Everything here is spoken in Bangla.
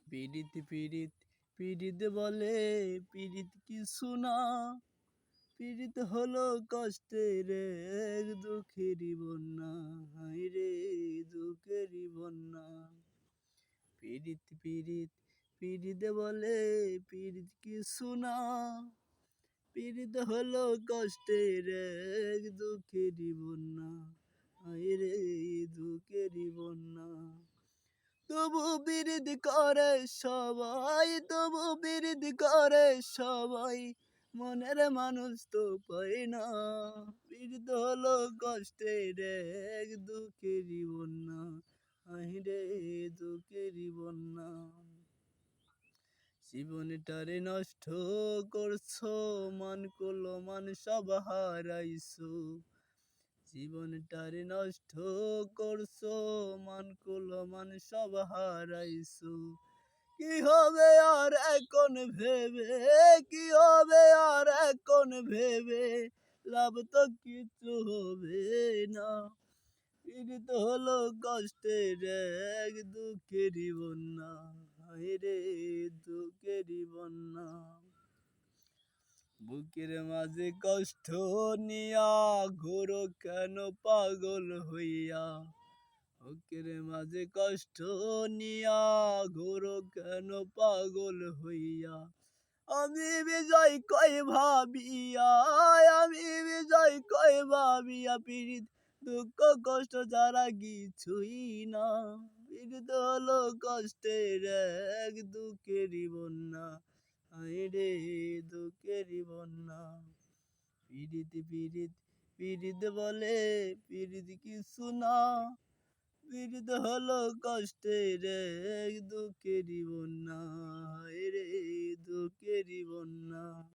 পীড়িত পীড়িত পীড়িত বলে পীড়িত কিছু না। পীড়িত হলো কষ্টের এক দুঃখেরই বন্যা, হায় রে দুঃখেরই বন্যা। পীড়িত পীড়িত পীড়িত বলে পীড়িত কিছু না। পীড়িত হলো কষ্টের এক দুঃখেরই বন্যা, হায় রে দুঃখেরই বন্যা। তবু পীড়িত করে সবাই, তবু পীড়িত করে সবাই, মনের মানুষ তো পায় না। পীড়িত হলো কষ্টের এক দুঃখেরই বন্যা, আহিরে দুঃখেরই বন্যা। জীবনটারে নষ্ট করছো, মান করলো মান সব হারাইছো। জীবনটারে নষ্ট করছো, মান করলো মান সব হারাইছো। কি হবে আর এখন ভেবে, কি হবে আর এখন ভেবে, লাভ তো কিছু হবে না। পীড়িত হলো কষ্টের এক দুঃখেরই বন্যা, হায় রে দুঃখেরই বন্যা। বুকের মাঝে কষ্ট নিয়া ঘোরো কেন পাগল হইয়া। বুকের মাঝে কষ্ট নিয়া ঘোরো কেন পাগল হইয়া। আমি বিজয় কই ভাবিয়া, আমি বিজয় কই ভাবিয়া, পীড়িত দুঃখ কষ্ট যারা কিছুই না। পীড়িত হলো কষ্টের এক দুঃখেরই বন্যা, হায় রে দুঃখেরই বন্যা। পীড়িত পীড়িত পীড়িত বলে পীড়িত কিছু না। পীড়িত হলো কষ্টের এক দুঃখেরই বন্যা।